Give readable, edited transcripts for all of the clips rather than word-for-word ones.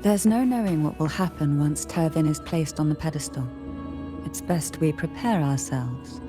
There's no knowing what will happen once Tervin is placed on the pedestal. It's best we prepare ourselves.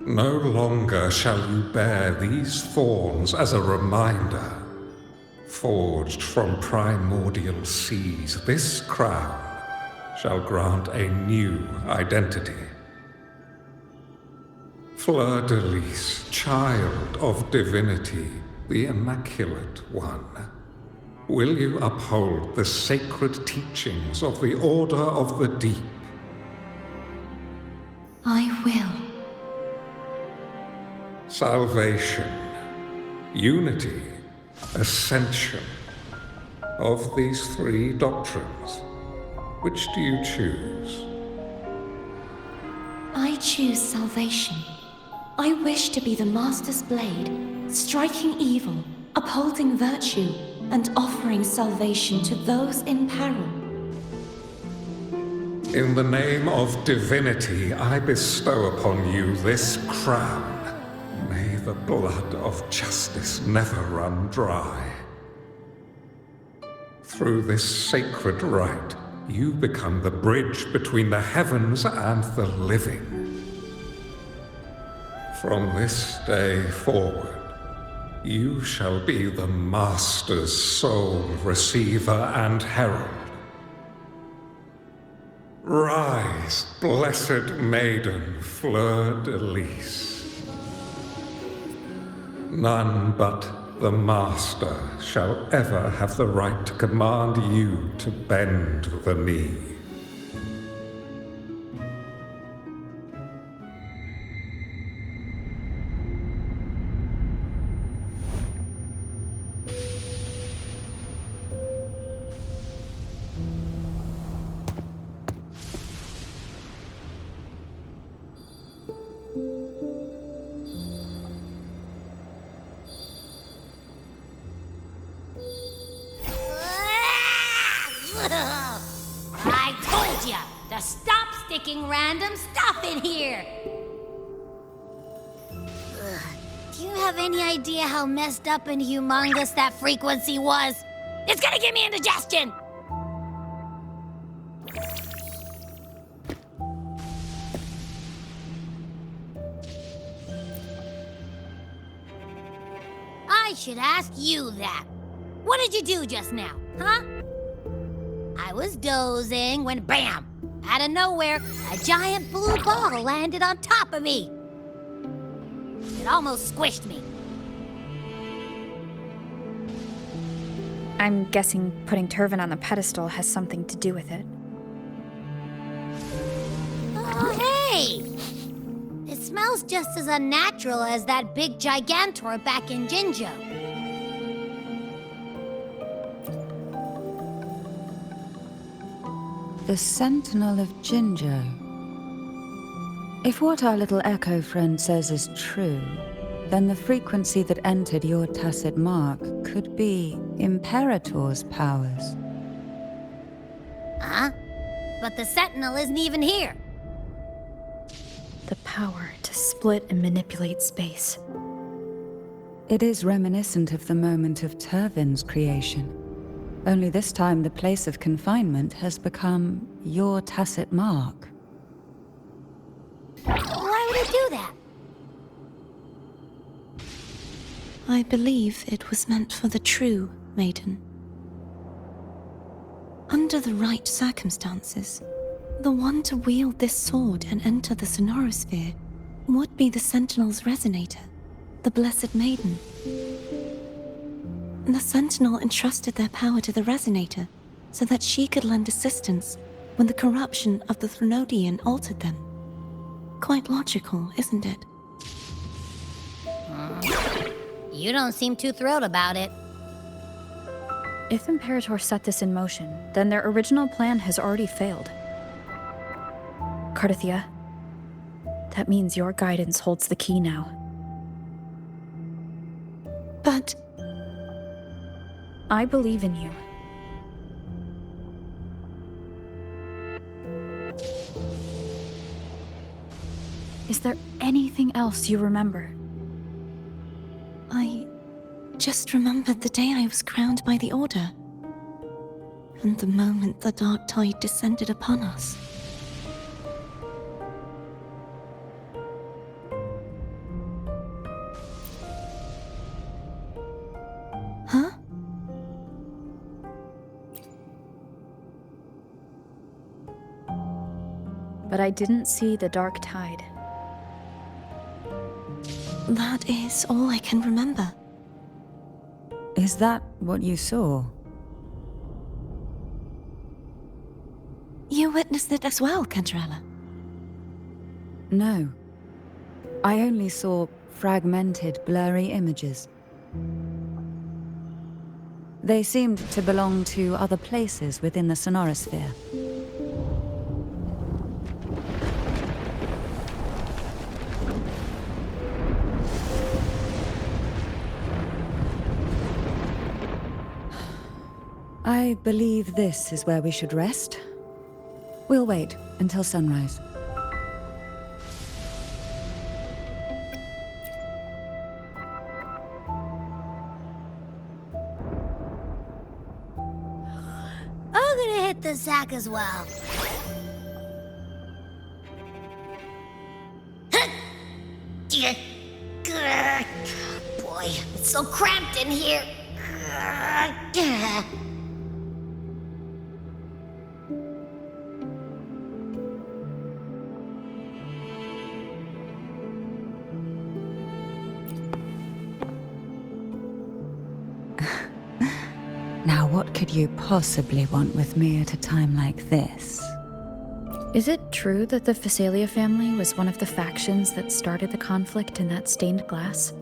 No longer shall you bear these thorns as a reminder. Forged from primordial seas, this crown shall grant a new identity. Fleur-de-Lis, child of divinity, the Immaculate One, will you uphold the sacred teachings of the Order of the Deep? I will. Salvation, unity, ascension. Of these three doctrines, which do you choose? I choose salvation. I wish to be the Master's blade, striking evil, upholding virtue, and offering salvation to those in peril. In the name of divinity, I bestow upon you this crown. May the blood of justice never run dry. Through this sacred rite, you become the bridge between the heavens and the living. From this day forward, you shall be the Master's sole receiver and herald. Rise, blessed maiden Fleur-de-Lis. None but the Master shall ever have the right to command you to bend the knee. I told ya to stop sticking random stuff in here! Do you have any idea how messed up and humongous that frequency was? It's gonna give me indigestion! I should ask you that. What did you do just now, huh? I was dozing when bam! Out of nowhere, a giant blue ball landed on top of me. It almost squished me. I'm guessing putting Tervin on the pedestal has something to do with it. Oh, hey! It smells just as unnatural as that big gigantor back in Jinzhou. The Sentinel of Jinzhou. If what our little echo friend says is true, then the frequency that entered your tacit mark could be Imperator's powers. Huh? But the Sentinel isn't even here. The power to split and manipulate space. It is reminiscent of the moment of Tervin's creation. Only this time the place of confinement has become your tacit mark. Why would it do that? I believe it was meant for the true maiden. Under the right circumstances, the one to wield this sword and enter the sonorosphere would be the Sentinel's resonator, the Blessed Maiden. The Sentinel entrusted their power to the resonator so that she could lend assistance when the corruption of the Threnodian altered them. Quite logical, isn't it? You don't seem too thrilled about it. If Imperator set this in motion, then their original plan has already failed. Cardathia, that means your guidance holds the key now. But I believe in you. Is there anything else you remember? I just remembered the day I was crowned by the Order. And the moment the dark tide descended upon us. Huh? But I didn't see the dark tide. That is all I can remember. Is that what you saw? You witnessed it as well, Cantrella. No. I only saw fragmented, blurry images. They seemed to belong to other places within the sonorosphere. I believe this is where we should rest. We'll wait until sunrise. I'm gonna hit the sack as well. Boy, it's so cramped in here. Now, what could you possibly want with me at a time like this? Is it true that the Phasalia family was one of the factions that started the conflict in that stained glass?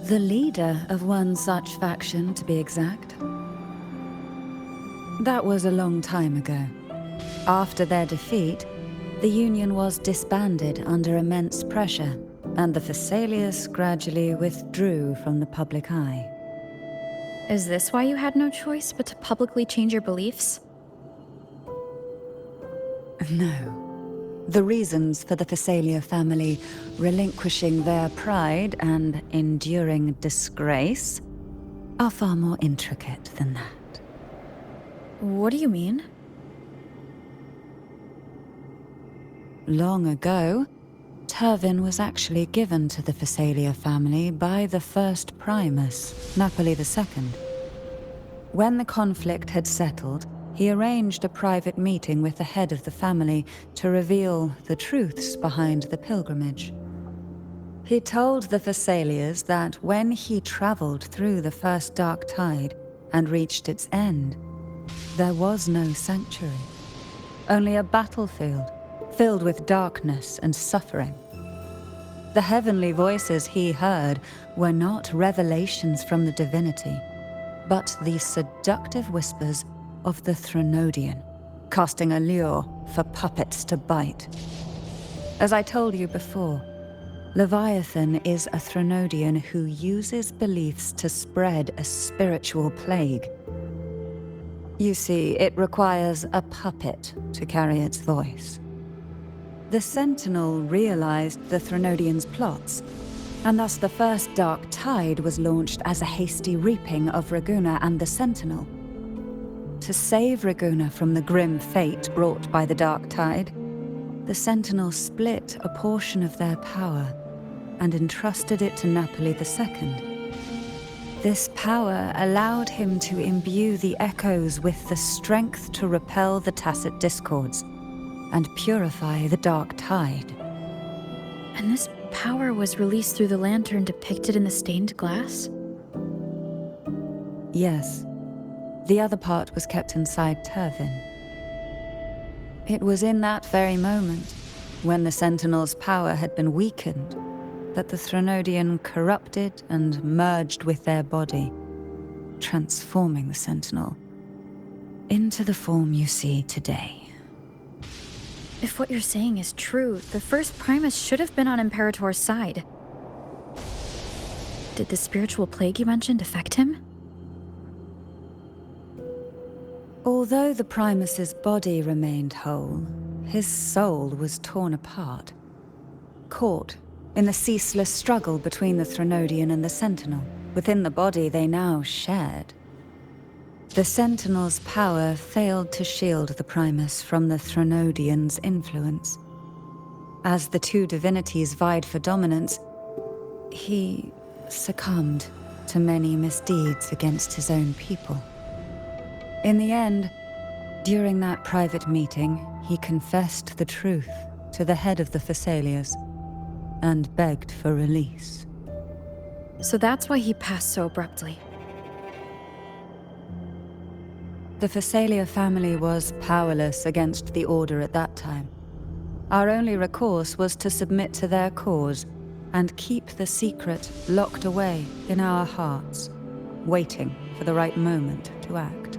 The leader of one such faction, to be exact. That was a long time ago. After their defeat, the Union was disbanded under immense pressure, and the Phasalias gradually withdrew from the public eye. Is this why you had no choice but to publicly change your beliefs? No. The reasons for the Phasalia family relinquishing their pride and enduring disgrace are far more intricate than that. What do you mean? Long ago, Turvin was actually given to the Phasalia family by the first Primus, Napoli II. When the conflict had settled, he arranged a private meeting with the head of the family to reveal the truths behind the pilgrimage. He told the Phasalias that when he traveled through the first dark tide and reached its end, there was no sanctuary, only a battlefield filled with darkness and suffering. The heavenly voices he heard were not revelations from the divinity, but the seductive whispers of the Threnodian, casting a lure for puppets to bite. As I told you before, Leviathan is a Threnodian who uses beliefs to spread a spiritual plague. You see, it requires a puppet to carry its voice. The Sentinel realized the Threnodian's plots, and thus the first Dark Tide was launched as a hasty reaping of Raguna and the Sentinel. To save Raguna from the grim fate brought by the Dark Tide, the Sentinel split a portion of their power and entrusted it to Napoli II. This power allowed him to imbue the echoes with the strength to repel the tacit discords and purify the Dark Tide. And this power was released through the lantern depicted in the stained glass? Yes. The other part was kept inside Turvin. It was in that very moment, when the Sentinel's power had been weakened, that the Threnodian corrupted and merged with their body, transforming the Sentinel into the form you see today. If what you're saying is true, the first Primus should have been on Imperator's side. Did the spiritual plague you mentioned affect him? Although the Primus's body remained whole, his soul was torn apart, caught in the ceaseless struggle between the Threnodian and the Sentinel. Within the body they now shared. The Sentinel's power failed to shield the Primus from the Threnodian's influence. As the two divinities vied for dominance, he succumbed to many misdeeds against his own people. In the end, during that private meeting, he confessed the truth to the head of the Phassalias and begged for release. So that's why he passed so abruptly. The Phasalia family was powerless against the Order at that time. Our only recourse was to submit to their cause and keep the secret locked away in our hearts, waiting for the right moment to act.